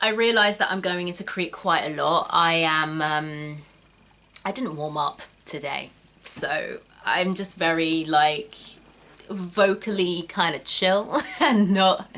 I realise that I'm going into Crete quite a lot. I didn't warm up today, so I'm just very like vocally kind of chill and not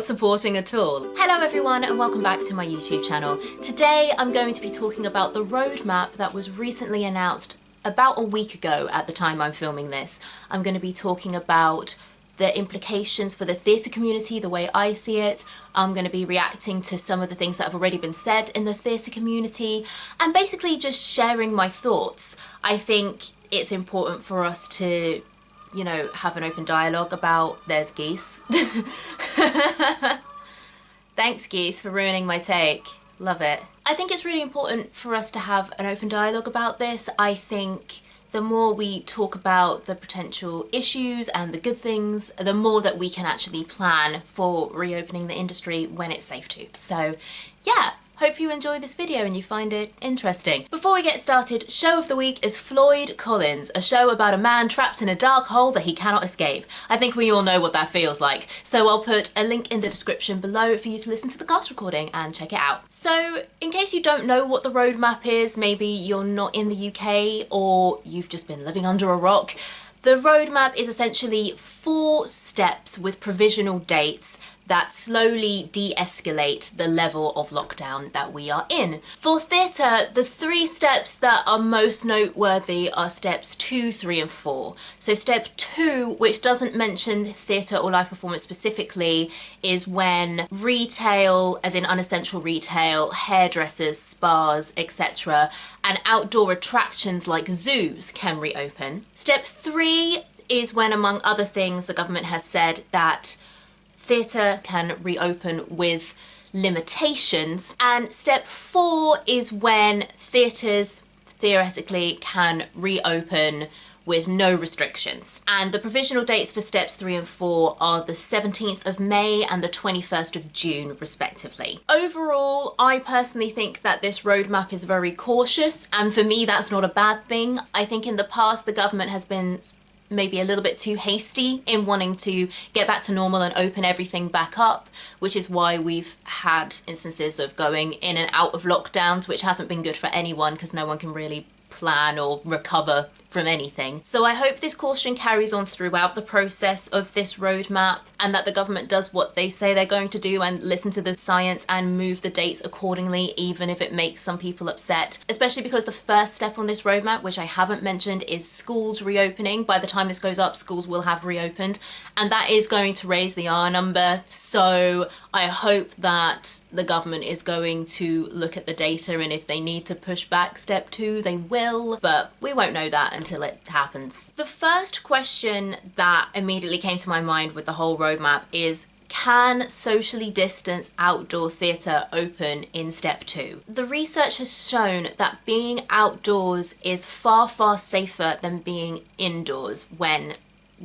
supporting at all. Hello everyone and welcome back to my YouTube channel. Today I'm going to be talking about the roadmap that was recently announced about a week ago at the time I'm filming this. I'm going to be talking about the implications for the theatre community, the way I see it. I'm going to be reacting to some of the things that have already been said in the theatre community and basically just sharing my thoughts. I think it's important for us to, you know, have an open dialogue about there's geese. Thanks geese for ruining my take. Love it. I think it's really important for us to have an open dialogue about this. I think the more we talk about the potential issues and the good things, the more that we can actually plan for reopening the industry when it's safe to. So yeah, hope you enjoy this video and you find it interesting. Before we get started, show of the week is Floyd Collins, a show about a man trapped in a dark hole that he cannot escape. I think we all know what that feels like, so I'll put a link in the description below for you to listen to the cast recording and check it out. So in case you don't know what the roadmap is, maybe you're not in the UK or you've just been living under a rock, the roadmap is essentially 4 steps with provisional dates that slowly de-escalate the level of lockdown that we are in. For theatre, the 3 steps that are most noteworthy are steps 2, 3 and 4. So step 2, which doesn't mention theatre or live performance specifically, is when retail, as in unessential retail, hairdressers, spas, etc., and outdoor attractions like zoos can reopen. Step 3 is when, among other things, the government has said that theatre can reopen with limitations, and step 4 is when theatres theoretically can reopen with no restrictions. And the provisional dates for steps 3 and 4 are the 17th of May and the 21st of June respectively. Overall, I personally think that this roadmap is very cautious, and for me that's not a bad thing. I think in the past the government has been maybe a little bit too hasty in wanting to get back to normal and open everything back up, which is why we've had instances of going in and out of lockdowns, which hasn't been good for anyone because no one can really plan or recover from anything. So I hope this caution carries on throughout the process of this roadmap and that the government does what they say they're going to do and listen to the science and move the dates accordingly, even if it makes some people upset, especially because the first step on this roadmap, which I haven't mentioned, is schools reopening. By the time this goes up, schools will have reopened, and that is going to raise the R number. So I hope that the government is going to look at the data, and if they need to push back step 2, they will, but we won't know that until it happens. The first question that immediately came to my mind with the whole roadmap is, can socially distanced outdoor theatre open in step 2? The research has shown that being outdoors is far, far safer than being indoors when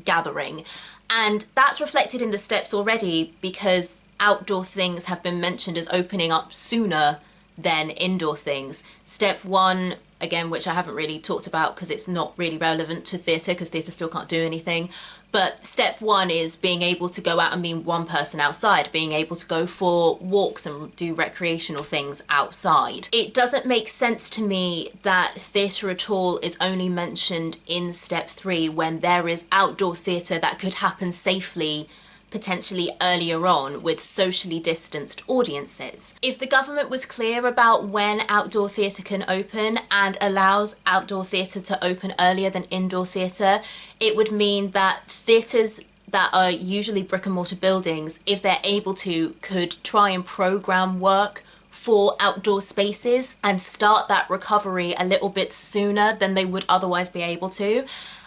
gathering. And that's reflected in the steps already because outdoor things have been mentioned as opening up sooner than indoor things. Step 1, again, which I haven't really talked about because it's not really relevant to theatre because theatre still can't do anything. But step 1 is being able to go out and meet one person outside, being able to go for walks and do recreational things outside. It doesn't make sense to me that theatre at all is only mentioned in step 3 when there is outdoor theatre that could happen safely potentially earlier on with socially distanced audiences. If the government was clear about when outdoor theatre can open and allows outdoor theatre to open earlier than indoor theatre, it would mean that theatres that are usually brick and mortar buildings, if they're able to, could try and program work for outdoor spaces and start that recovery a little bit sooner than they would otherwise be able to.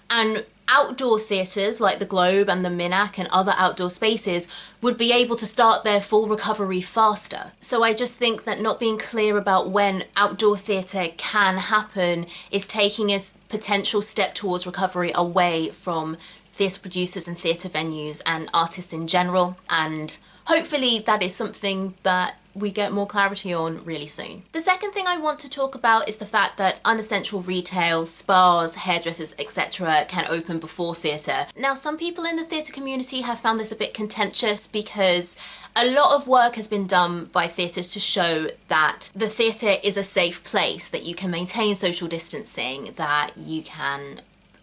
And outdoor theatres like the Globe and the Minack and other outdoor spaces would be able to start their full recovery faster. So I just think that not being clear about when outdoor theatre can happen is taking a potential step towards recovery away from theatre producers and theatre venues and artists in general, and hopefully that is something that we get more clarity on really soon. The second second thing I want to talk about is the fact that unessential retail, spas, hairdressers, etc. can open before theatre. Now, some people in the theatre community have found this a bit contentious because a lot of work has been done by theatres to show that the theatre is a safe place, that you can maintain social distancing, that you can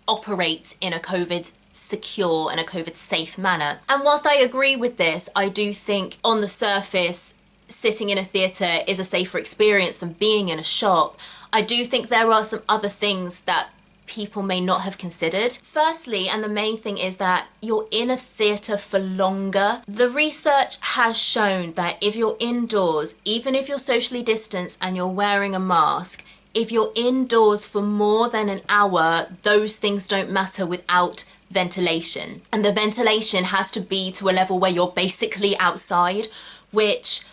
operate in a COVID secure and a COVID safe manner. And whilst I agree with this, I do think on the surface, sitting in a theatre is a safer experience than being in a shop. I do think there are some other things that people may not have considered. Firstly, and the main thing, is that you're in a theatre for longer. The research has shown that if you're indoors, even if you're socially distanced and you're wearing a mask, if you're indoors for more than an hour, those things don't matter without ventilation. And the ventilation has to be to a level where you're basically outside, which,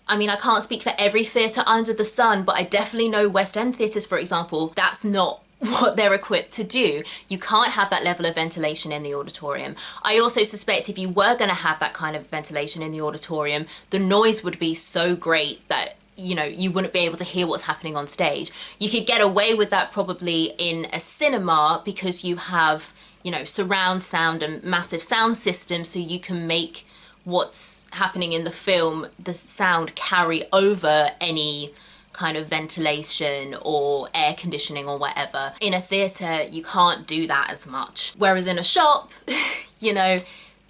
I mean, I can't speak for every theatre under the sun, but I definitely know West End theatres, for example, that's not what they're equipped to do. You can't have that level of ventilation in the auditorium. I also suspect if you were going to have that kind of ventilation in the auditorium, the noise would be so great that, you know, you wouldn't be able to hear what's happening on stage. You could get away with that probably in a cinema because you have, you know, surround sound and massive sound systems, so you can make what's happening in the film, the sound, carry over any kind of ventilation or air conditioning or whatever. In a theatre, you can't do that as much. Whereas in a shop, you know,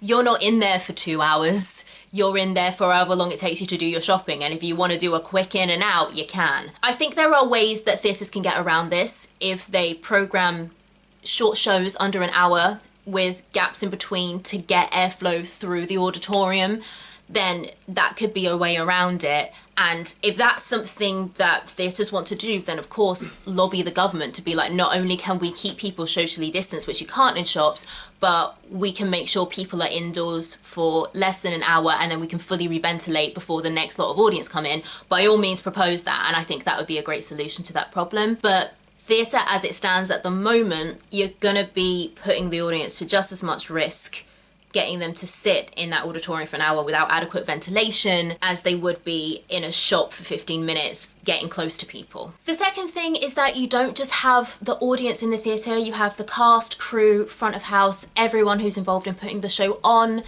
you're not in there for 2 hours. You're in there for however long it takes you to do your shopping, and if you want to do a quick in and out, you can. I think there are ways that theatres can get around this if they programme short shows under an hour with gaps in between to get airflow through the auditorium. Then that could be a way around it. And if that's something that theatres want to do, then of course lobby the government to be like, not only can we keep people socially distanced, which you can't in shops, but we can make sure people are indoors for less than an hour, and then we can fully reventilate before the next lot of audience come in. By all means propose that, and I think that would be a great solution to that problem. But theatre as it stands at the moment, you're gonna be putting the audience to just as much risk getting them to sit in that auditorium for an hour without adequate ventilation as they would be in a shop for 15 minutes getting close to people. The second thing is that you don't just have the audience in the theatre, you have the cast, crew, front of house, everyone who's involved in putting the show on.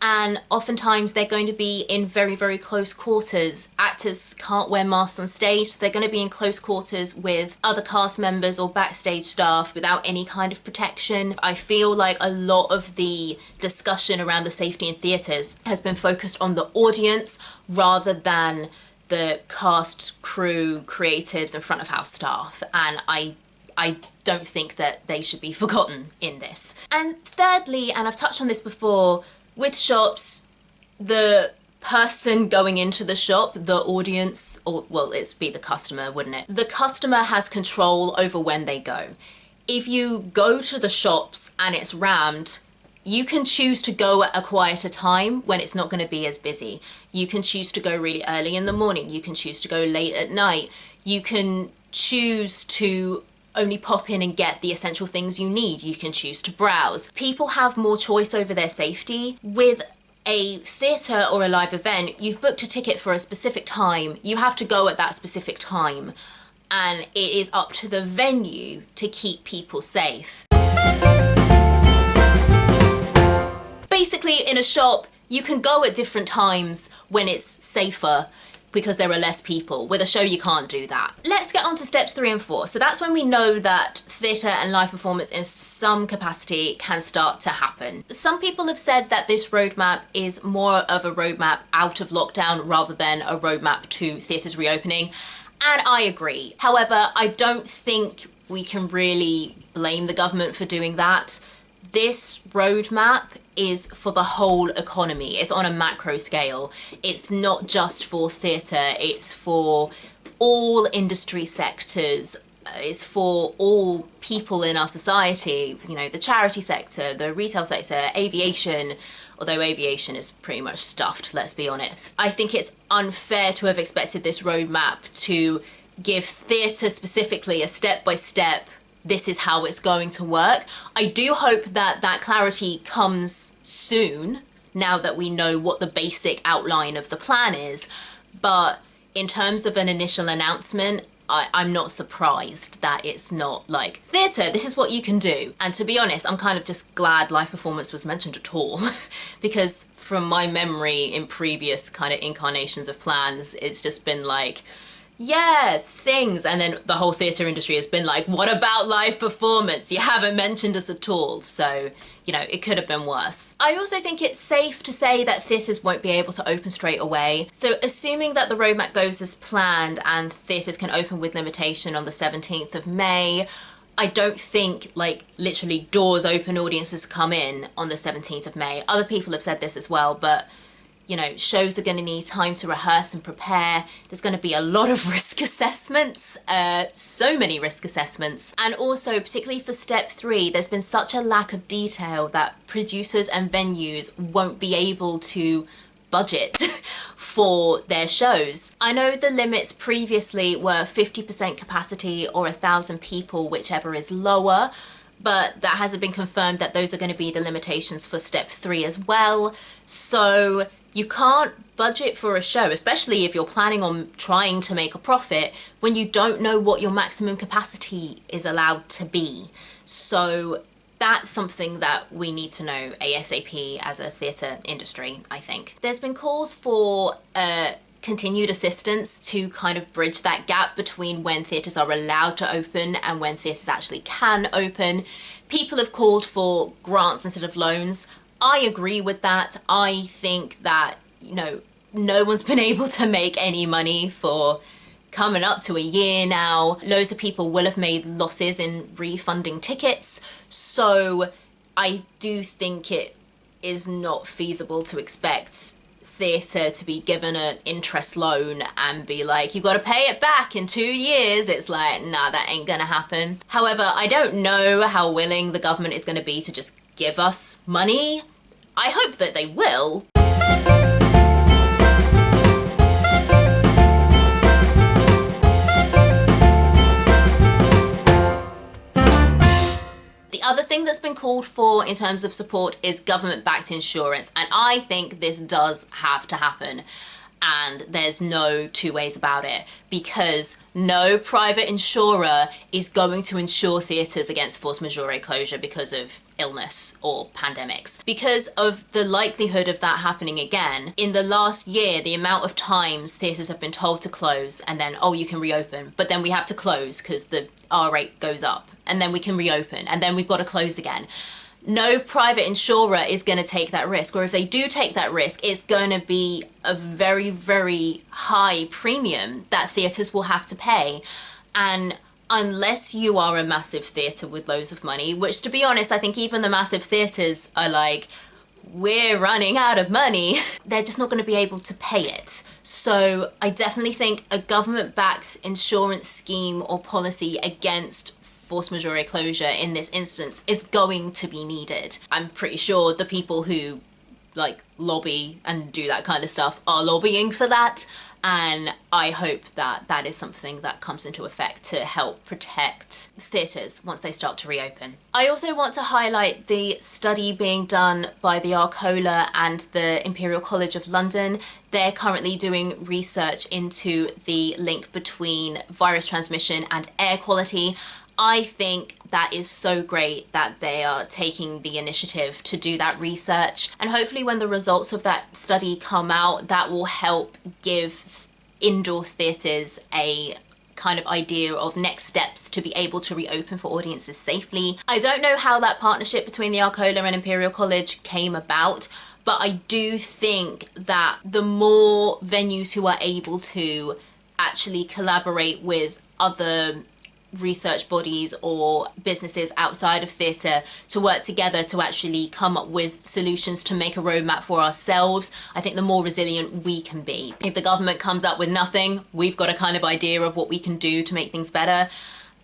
And oftentimes they're going to be in very, very close quarters. Actors can't wear masks on stage, so they're going to be in close quarters with other cast members or backstage staff without any kind of protection. I feel like a lot of the discussion around the safety in theatres has been focused on the audience rather than the cast, crew, creatives and front of house staff. And I don't think that they should be forgotten in this. And thirdly, and I've touched on this before, with shops, the person going into the shop, the audience, or well, it's be the customer, wouldn't it? The customer has control over when they go. If you go to the shops and it's rammed, you can choose to go at a quieter time when it's not going to be as busy. You can choose to go really early in the morning. You can choose to go late at night. You can choose to only pop in and get the essential things you need. You can choose to browse. People have more choice over their safety. With a theatre or a live event, you've booked a ticket for a specific time. You have to go at that specific time. And it is up to the venue to keep people safe. Basically, in a shop, you can go at different times when it's safer, because there are less people. With a show, you can't do that. Let's get on to steps 3 and 4. So that's when we know that theatre and live performance in some capacity can start to happen. Some people have said that this roadmap is more of a roadmap out of lockdown rather than a roadmap to theatres reopening. And I agree. However, I don't think we can really blame the government for doing that. This roadmap is for the whole economy. It's on a macro scale. It's not just for theatre, it's for all industry sectors. It's for all people in our society, you know, the charity sector, the retail sector, aviation, although aviation is pretty much stuffed, let's be honest. I think it's unfair to have expected this roadmap to give theatre specifically a step-by-step, this is how it's going to work. I do hope that that clarity comes soon, now that we know what the basic outline of the plan is. But in terms of an initial announcement, I'm not surprised that it's not like, theatre, this is what you can do. And to be honest, I'm kind of just glad live performance was mentioned at all because from my memory in previous kind of incarnations of plans, it's just been like, yeah, things. And then the whole theatre industry has been like, what about live performance? You haven't mentioned us at all. So, you know, it could have been worse. I also think it's safe to say that theatres won't be able to open straight away. So assuming that the roadmap goes as planned and theatres can open with limitation on the 17th of May, I don't think like literally doors open, audiences come in on the 17th of May. Other people have said this as well, but you know, shows are going to need time to rehearse and prepare. There's going to be a lot of risk assessments, so many risk assessments. And also, particularly for step 3, there's been such a lack of detail that producers and venues won't be able to budget for their shows. I know the limits previously were 50% capacity or 1,000 people, whichever is lower, but that hasn't been confirmed that those are going to be the limitations for step 3 as well. So you can't budget for a show, especially if you're planning on trying to make a profit, when you don't know what your maximum capacity is allowed to be. So that's something that we need to know ASAP as a theatre industry, I think. There's been calls for continued assistance to kind of bridge that gap between when theatres are allowed to open and when theatres actually can open. People have called for grants instead of loans. I agree with that. I think that, you know, no one's been able to make any money for coming up to a year now. Loads of people will have made losses in refunding tickets. So I do think it is not feasible to expect theatre to be given an interest loan and be like, you got to pay it back in 2 years. It's like, nah, that ain't gonna happen. However, I don't know how willing the government is going to be to just give us money. I hope that they will. The other thing that's been called for in terms of support is government-backed insurance, and I think this does have to happen. And there's no two ways about it, because no private insurer is going to insure theatres against force majeure closure because of illness or pandemics. Because of the likelihood of that happening again, in the last year, the amount of times theatres have been told to close and then, oh, you can reopen, but then we have to close because the R rate goes up, and then we can reopen, and then we've got to close again. No private insurer is going to take that risk, or if they do take that risk, it's going to be a very, very high premium that theatres will have to pay. And unless you are a massive theatre with loads of money, which to be honest, I think even the massive theatres are like, we're running out of money, they're just not going to be able to pay it. So I definitely think a government-backed insurance scheme or policy against force majeure closure in this instance is going to be needed. I'm pretty sure the people who like lobby and do that kind of stuff are lobbying for that, and I hope that that is something that comes into effect to help protect theatres once they start to reopen. I also want to highlight the study being done by the Arcola and the Imperial College of London. They're currently doing research into the link between virus transmission and air quality. I think that is so great that they are taking the initiative to do that research, and hopefully when the results of that study come out, that will help give indoor theatres a kind of idea of next steps to be able to reopen for audiences safely. I don't know how that partnership between the Arcola and Imperial College came about, but I do think that the more venues who are able to actually collaborate with other research bodies or businesses outside of theatre to work together to actually come up with solutions to make a roadmap for ourselves, I think the more resilient we can be. If the government comes up with nothing, we've got a kind of idea of what we can do to make things better.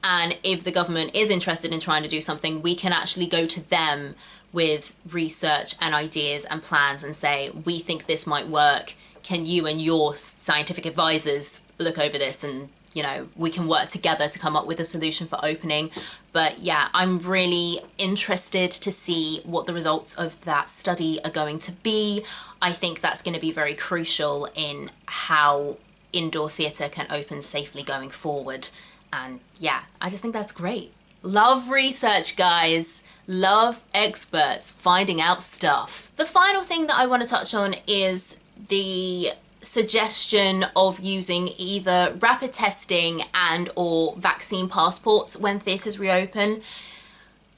And if the government is interested in trying to do something, we can actually go to them with research and ideas and plans and say, we think this might work. Can you and your scientific advisors look over this, and you know, we can work together to come up with a solution for opening. But yeah, I'm really interested to see what the results of that study are going to be. I think that's going to be very crucial in how indoor theatre can open safely going forward. And yeah, I just think that's great. Love research, guys. Love experts finding out stuff. The final thing that I want to touch on is the suggestion of using either rapid testing and or vaccine passports when theatres reopen.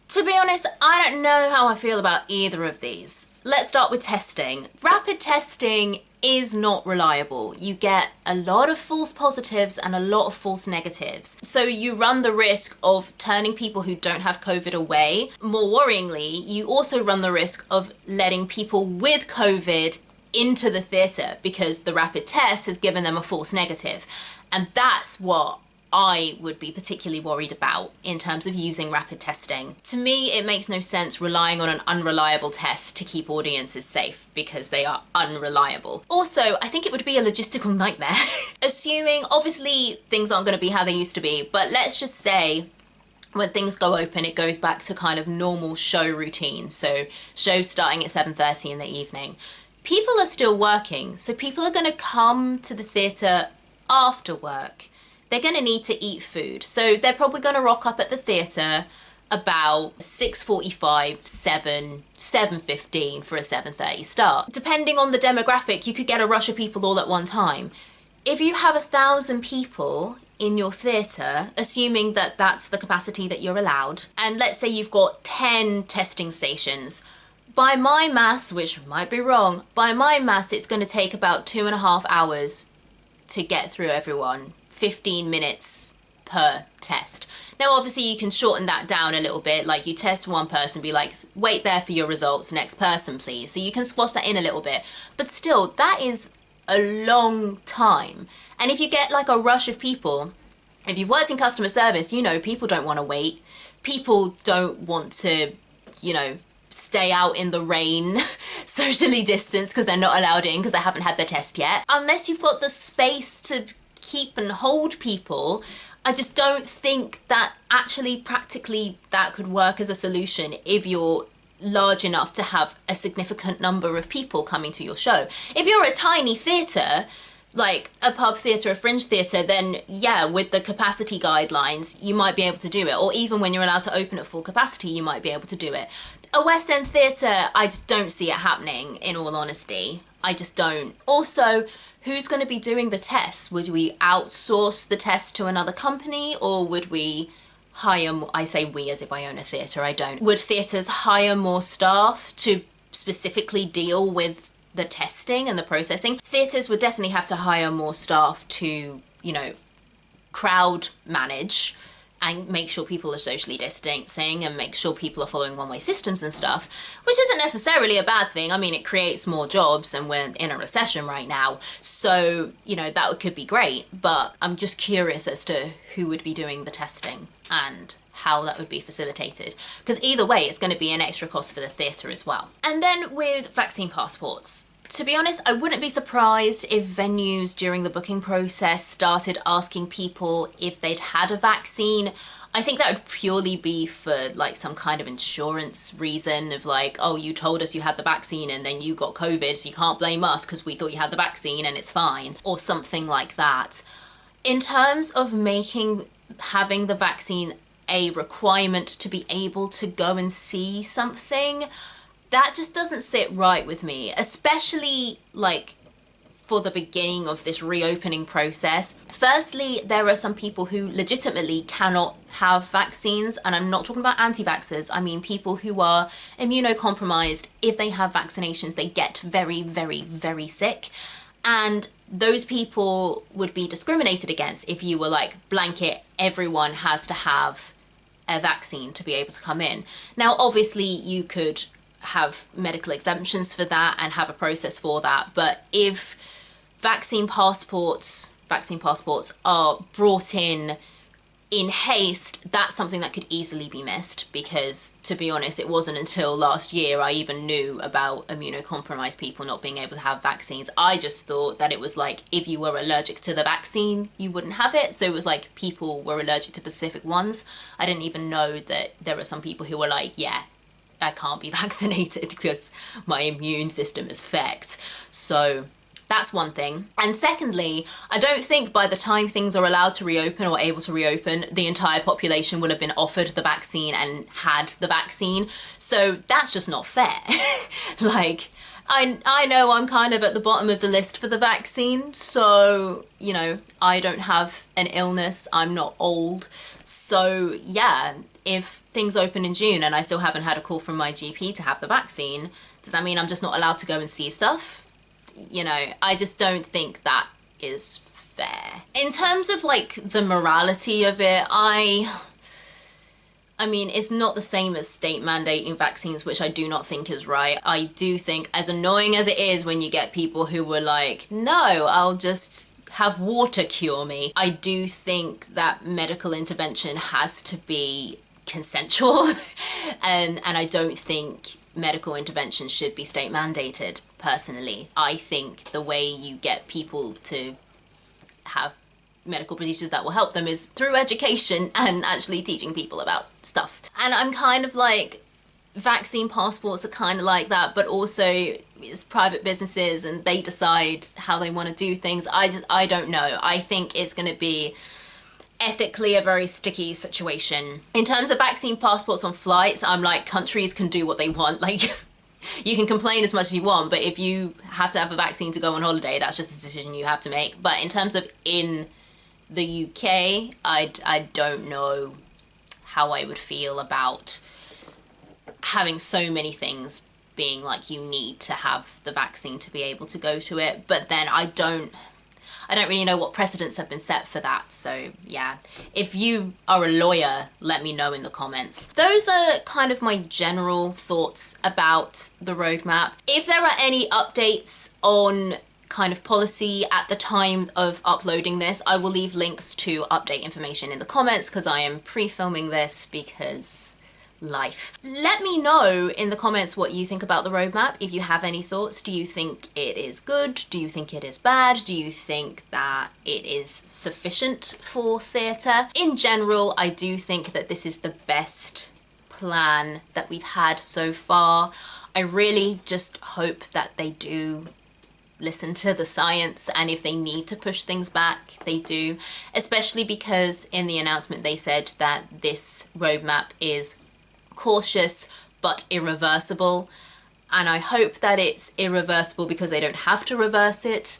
To be honest, I don't know how I feel about either of these. Let's start with testing. Rapid testing is not reliable. You get a lot of false positives and a lot of false negatives. So you run the risk of turning people who don't have COVID away. More worryingly, you also run the risk of letting people with COVID into the theatre because the rapid test has given them a false negative. And that's what I would be particularly worried about in terms of using rapid testing. To me, it makes no sense relying on an unreliable test to keep audiences safe because they are unreliable. Also, I think it would be a logistical nightmare. Assuming, obviously, things aren't going to be how they used to be, but let's just say when things go open, it goes back to kind of normal show routine. So shows starting at 7:30 in the evening. People are still working, so people are going to come to the theatre after work. They're going to need to eat food. So they're probably going to rock up at the theatre about 6:45, 7:15 for a 7:30 start. Depending on the demographic, you could get a rush of people all at one time. If you have 1,000 people in your theatre, assuming that that's the capacity that you're allowed, and let's say you've got 10 testing stations, by my maths, which might be wrong, by my maths, it's going to take about 2.5 hours to get through everyone. 15 minutes per test. Now, obviously you can shorten that down a little bit, like you test one person, be like, wait there for your results, next person please. So you can squash that in a little bit, but still that is a long time. And if you get like a rush of people, if you've worked in customer service, you know, people don't want to wait. People don't want to, you know, stay out in the rain, socially distanced because they're not allowed in because they haven't had their test yet. Unless you've got the space to keep and hold people, I just don't think that actually practically that could work as a solution if you're large enough to have a significant number of people coming to your show. If you're a tiny theatre, like a pub theatre, a fringe theatre, then yeah, with the capacity guidelines, you might be able to do it. Or even when you're allowed to open at full capacity, you might be able to do it. A West End theatre, I just don't see it happening, in all honesty. I just don't. Also, who's going to be doing the tests? Would we outsource the test to another company, or would we hire more? I say we as if I own a theatre, I don't. Would theatres hire more staff to specifically deal with the testing and the processing? Theatres would definitely have to hire more staff to, you know, crowd manage and make sure people are socially distancing and make sure people are following one-way systems and stuff, which isn't necessarily a bad thing. I mean, it creates more jobs and we're in a recession right now. So, you know, that could be great, but I'm just curious as to who would be doing the testing and how that would be facilitated. Because either way, it's going to be an extra cost for the theatre as well. And then with vaccine passports, to be honest, I wouldn't be surprised if venues during the booking process started asking people if they'd had a vaccine. I think that would purely be for like some kind of insurance reason of like, oh, you told us you had the vaccine and then you got COVID, so you can't blame us because we thought you had the vaccine and it's fine, or something like that. In terms of having the vaccine a requirement to be able to go and see something, that just doesn't sit right with me, especially like for the beginning of this reopening process. Firstly, there are some people who legitimately cannot have vaccines, and I'm not talking about anti-vaxxers, I mean people who are immunocompromised. If they have vaccinations, they get very, very, very sick. And those people would be discriminated against if you were like, blanket, everyone has to have a vaccine to be able to come in. Now, obviously you could have medical exemptions for that and have a process for that, but if vaccine passports are brought in haste, that's something that could easily be missed, because to be honest, it wasn't until last year I even knew about immunocompromised people not being able to have vaccines. I just thought that it was like if you were allergic to the vaccine you wouldn't have it, so it was like people were allergic to specific ones. I didn't even know that there are some people who were like, yeah, I can't be vaccinated because my immune system is fecked. So That's one thing. And secondly, I don't think by the time things are allowed to reopen or able to reopen, the entire population will have been offered the vaccine and had the vaccine. So that's just not fair. Like, I know I'm kind of at the bottom of the list for the vaccine, so, you know, I don't have an illness, I'm not old. So yeah, if things open in June and I still haven't had a call from my GP to have the vaccine, does that mean I'm just not allowed to go and see stuff? You know, I just don't think that is fair. In terms of like the morality of it, I mean, it's not the same as state mandating vaccines, which I do not think is right. I do think, as annoying as it is when you get people who were like, no, I'll just have water cure me. I do think that medical intervention has to be consensual and I don't think medical intervention should be state mandated, personally. I think the way you get people to have medical procedures that will help them is through education and actually teaching people about stuff. And I'm kind of like, vaccine passports are kind of like that, but also it's private businesses and they decide how they want to do things. I don't know. I think it's going to be ethically a very sticky situation. In terms of vaccine passports on flights, I'm like, countries can do what they want. Like, you can complain as much as you want, but if you have to have a vaccine to go on holiday, that's just a decision you have to make. But in terms of in the UK, I don't know how I would feel about having so many things being like, you need to have the vaccine to be able to go to it. But then I don't really know what precedents have been set for that. So yeah, if you are a lawyer, let me know in the comments. Those are kind of my general thoughts about the roadmap. If there are any updates on kind of policy at the time of uploading this, I will leave links to update information in the comments because I am pre-filming this because life. Let me know in the comments what you think about the roadmap. If you have any thoughts, do you think it is good? Do you think it is bad? Do you think that it is sufficient for theatre? In general, I do think that this is the best plan that we've had so far. I really just hope that they do listen to the science, and if they need to push things back, they do, especially because in the announcement they said that this roadmap is cautious but irreversible, and I hope that it's irreversible because they don't have to reverse it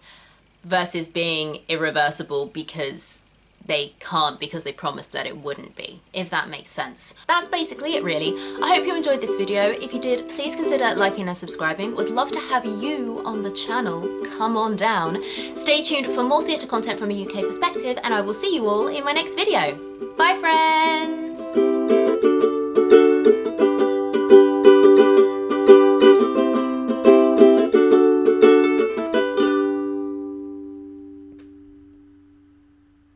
versus being irreversible because they can't because they promised that it wouldn't be, if that makes sense. That's basically it really. I hope you enjoyed this video. If you did, please consider liking and subscribing. Would love to have you on the channel. Come on down. Stay tuned for more theatre content from a UK perspective, and I will see you all in my next video. Bye friends!